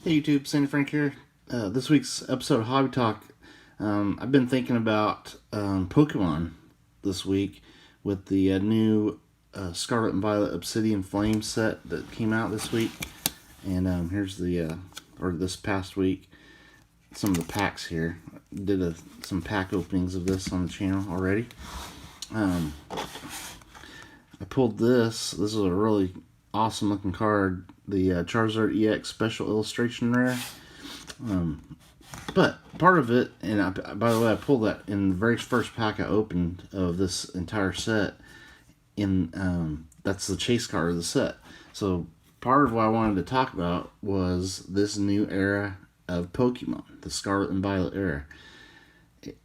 Hey YouTube, Sandy Frank here. This week's episode of Hobby Talk, I've been thinking about Pokemon this week with the new Scarlet and Violet Obsidian Flame set that came out this week. And here's this past week, some of the packs here. Did some pack openings of this on the channel already. I pulled this. This is a really awesome looking card. The Charizard EX Special Illustration Rare. But part of it, and by the way, I pulled that in the very first pack I opened of this entire set. That's the chase card of the set. So part of what I wanted to talk about was this new era of Pokemon, the Scarlet and Violet era.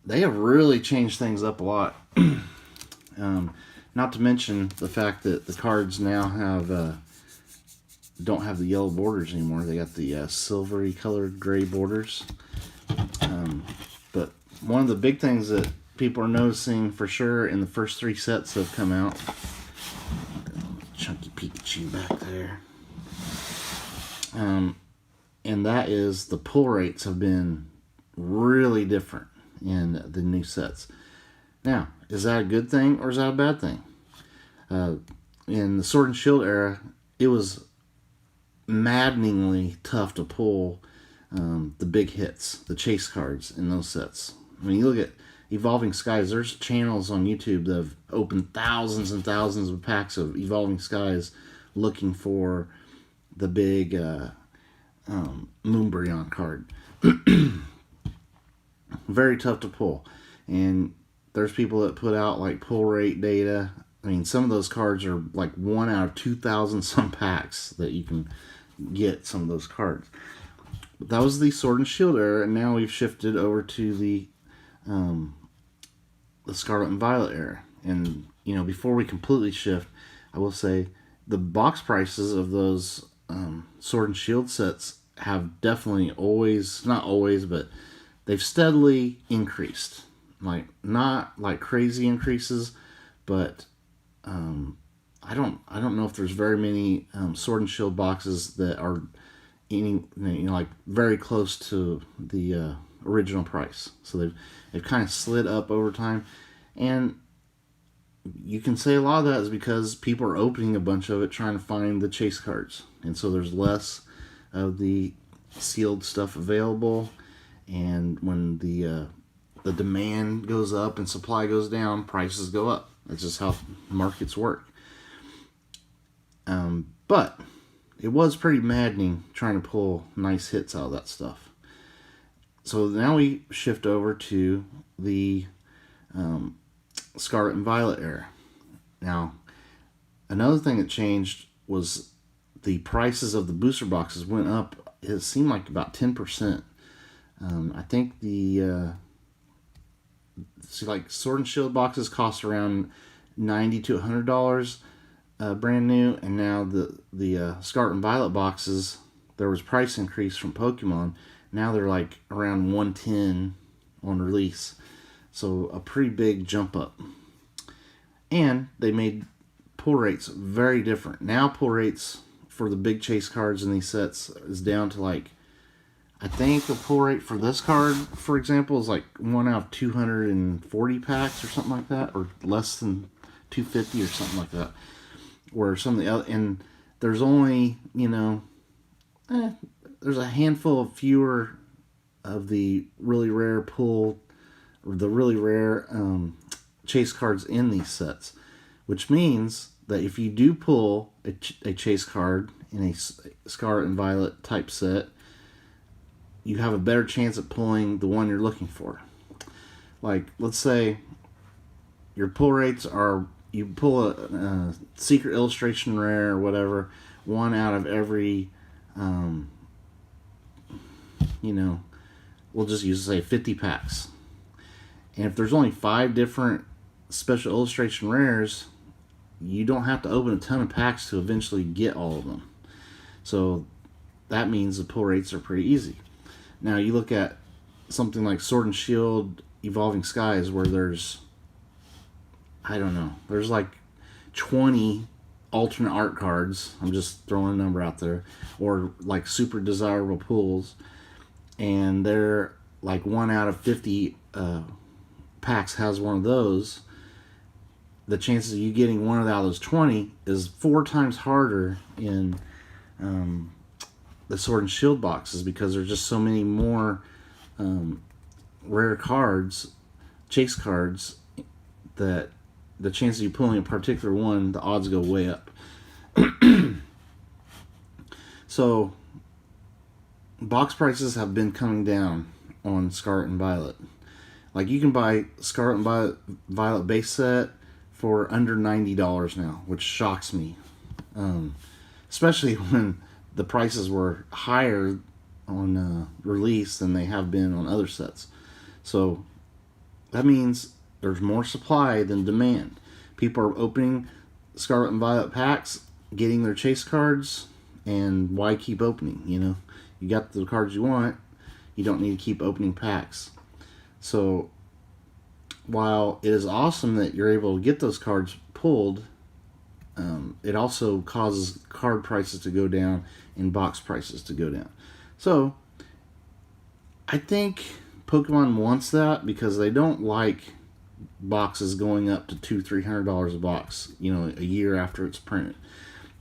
They have really changed things up a lot. Not to mention the fact that the cards now have don't have the yellow borders anymore. They got the silvery colored gray borders. But one of the big things that people are noticing for sure in the first three sets that have come out, chunky Pikachu back there, and that is the pull rates have been really different in the new sets. Now, is that a good thing or is that a bad thing? In the Sword and Shield era, it was maddeningly tough to pull the big hits, the chase cards in those sets. I mean, you look at Evolving Skies, there's channels on YouTube that have opened thousands and thousands of packs of Evolving Skies looking for the big Moonbreon card. Very tough to pull. And there's people that put out like pull rate data. I mean, some of those cards are like 1 out of 2,000 some packs that you can get some of those cards. But that was the Sword and Shield era, and now we've shifted over to the Scarlet and Violet era. And you know, before we completely shift, I will say the box prices of those Sword and Shield sets have definitely not always, but they've steadily increased. Like, not like crazy increases, but I don't know if there's very many Sword and Shield boxes that are like very close to the original price. So they've kind of slid up over time, and you can say a lot of that is because people are opening a bunch of it trying to find the chase cards, and so there's less of the sealed stuff available. And when the demand goes up and supply goes down, prices go up. That's just how markets work. But it was pretty maddening trying to pull nice hits out of that stuff. So now we shift over to the Scarlet and Violet era. Now, another thing that changed was the prices of the booster boxes went up. It seemed like about 10%. I think like Sword and Shield boxes cost around $90 to $100 brand new, and now the Scarlet and Violet boxes, there was price increase from Pokemon. Now they're like around $110 on release, so a pretty big jump up. And they made pull rates very different. Now pull rates for the big chase cards in these sets is down to like, I think the pull rate for this card, for example, is like 1 out of 240 packs or something like that, or less than 250 or something like that. Where some of the other, and there's only, there's a handful of fewer of the really rare pull, or the really rare chase cards in these sets, which means that if you do pull a chase card in a Scarlet and Violet type set, you have a better chance at pulling the one you're looking for. Like, let's say your pull rates are, you pull a secret illustration rare or whatever, 1 out of every, we'll just use, say, 50 packs. And if there's only 5 different special illustration rares, you don't have to open a ton of packs to eventually get all of them. So that means the pull rates are pretty easy. Now you look at something like Sword and Shield Evolving Skies, where there's, I don't know, there's like 20 alternate art cards. I'm just throwing a number out there, or like super desirable pulls, and they're like 1 out of 50 packs has one of those. The chances of you getting one out of those 20 is 4 times harder in the Sword and Shield boxes, because there's just so many more rare cards, chase cards, that the chance of you pulling a particular one, the odds go way up. So box prices have been coming down on Scarlet and Violet. Like, you can buy Scarlet and Violet base set for under $90 now, which shocks me. Especially when the prices were higher on release than they have been on other sets. So that means there's more supply than demand. People are opening Scarlet and Violet packs, getting their chase cards, and why keep opening? You got the cards you want, you don't need to keep opening packs. So while it is awesome that you're able to get those cards pulled, it also causes card prices to go down and box prices to go down. So I think Pokemon wants that, because they don't like boxes going up to $200-$300 a box, a year after it's printed.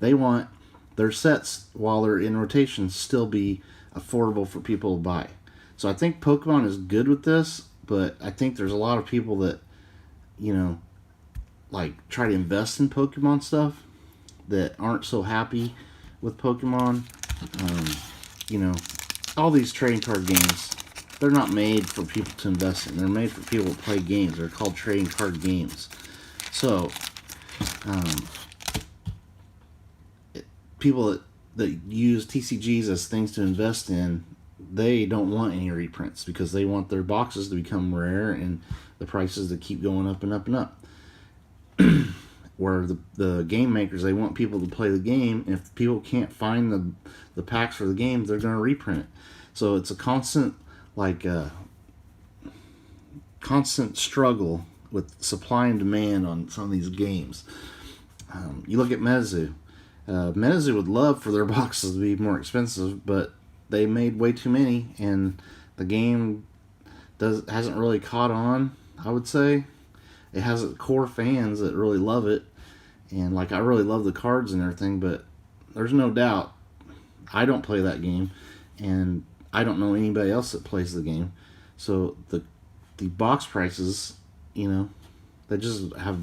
They want their sets, while they're in rotation, still be affordable for people to buy. So I think Pokemon is good with this, but I think there's a lot of people that, like, try to invest in Pokemon stuff that aren't so happy with Pokemon. All these trading card games, they're not made for people to invest in. They're made for people to play games. They're called trading card games. So, people that use TCGs as things to invest in, they don't want any reprints, because they want their boxes to become rare and the prices to keep going up and up and up. Where the game makers, they want people to play the game. If people can't find the packs for the game, they're going to reprint it. So it's a constant struggle with supply and demand on some of these games. You look at MetaZoo. MetaZoo would love for their boxes to be more expensive, but they made way too many, and the game hasn't really caught on, I would say. It has core fans that really love it, and I really love the cards and everything, but there's no doubt I don't play that game, and I don't know anybody else that plays the game. So the box prices, they just have,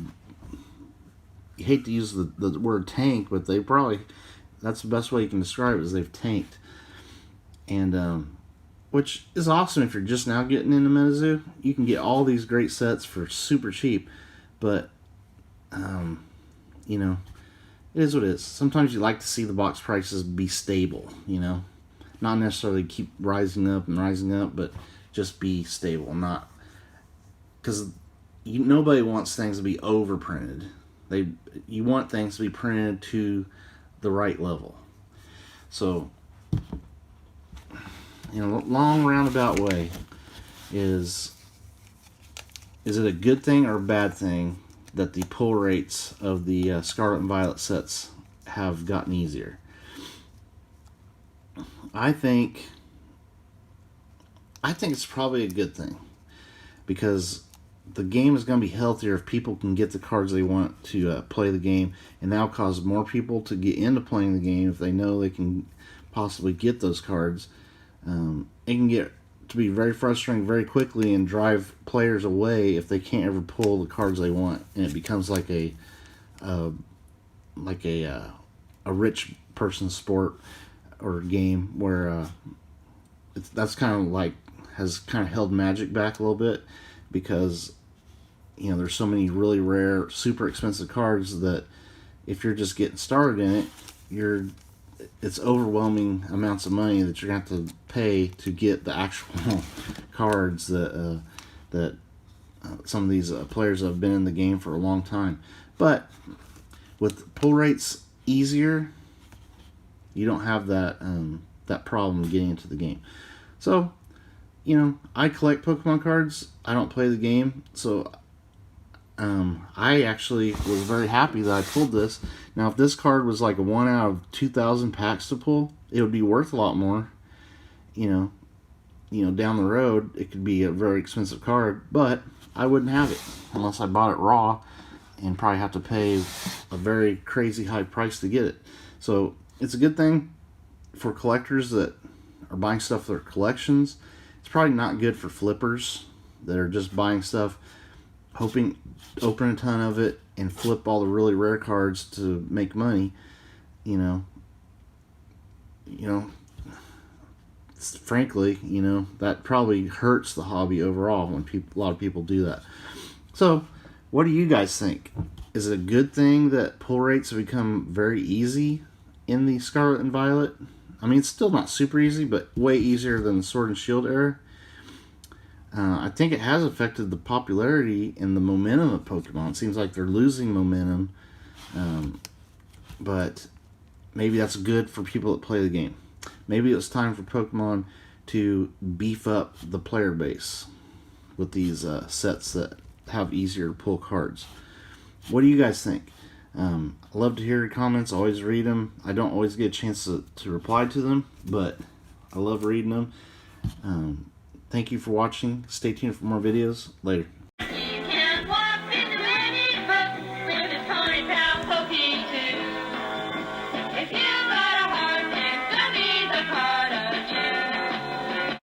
you hate to use the word tank, but they probably, that's the best way you can describe it, is they've tanked. And which is awesome if you're just now getting into MetaZoo. You can get all these great sets for super cheap, but it is what it is. Sometimes you like to see the box prices be stable, not necessarily keep rising up, but just be stable. Not because nobody wants things to be overprinted. You want things to be printed to the right level. So, long roundabout way, is it a good thing or a bad thing that the pull rates of the Scarlet and Violet sets have gotten easier? I think it's probably a good thing, because the game is going to be healthier if people can get the cards they want to play the game, and that'll cause more people to get into playing the game if they know they can possibly get those cards. It can get to be very frustrating very quickly and drive players away if they can't ever pull the cards they want, and it becomes like a rich person sport or game where that's kind of has kind of held Magic back a little bit, because there's so many really rare, super expensive cards that if you're just getting started in it, it's overwhelming amounts of money that you're going to have to pay to get the actual cards that some of these players have been in the game for a long time. But with pull rates easier, you don't have that problem getting into the game. So, I collect Pokemon cards. I don't play the game, so I actually was very happy that I pulled this. Now, if this card was like a 1 out of 2,000 packs to pull, it would be worth a lot more. Down the road, it could be a very expensive card, but I wouldn't have it unless I bought it raw and probably have to pay a very crazy high price to get it. So it's a good thing for collectors that are buying stuff for their collections. It's probably not good for flippers that are just buying stuff, hoping open a ton of it and flip all the really rare cards to make money. Frankly, that probably hurts the hobby overall when a lot of people do that. So, what do you guys think? Is it a good thing that pull rates have become very easy in the Scarlet and Violet? I mean, it's still not super easy, but way easier than the Sword and Shield era. I think it has affected the popularity and the momentum of Pokemon. It seems like they're losing momentum, but maybe that's good for people that play the game. Maybe it's time for Pokemon to beef up the player base with these sets that have easier to pull cards. What do you guys think? I love to hear your comments. I always read them. I don't always get a chance to reply to them, but I love reading them. Thank you for watching. Stay tuned for more videos. Later.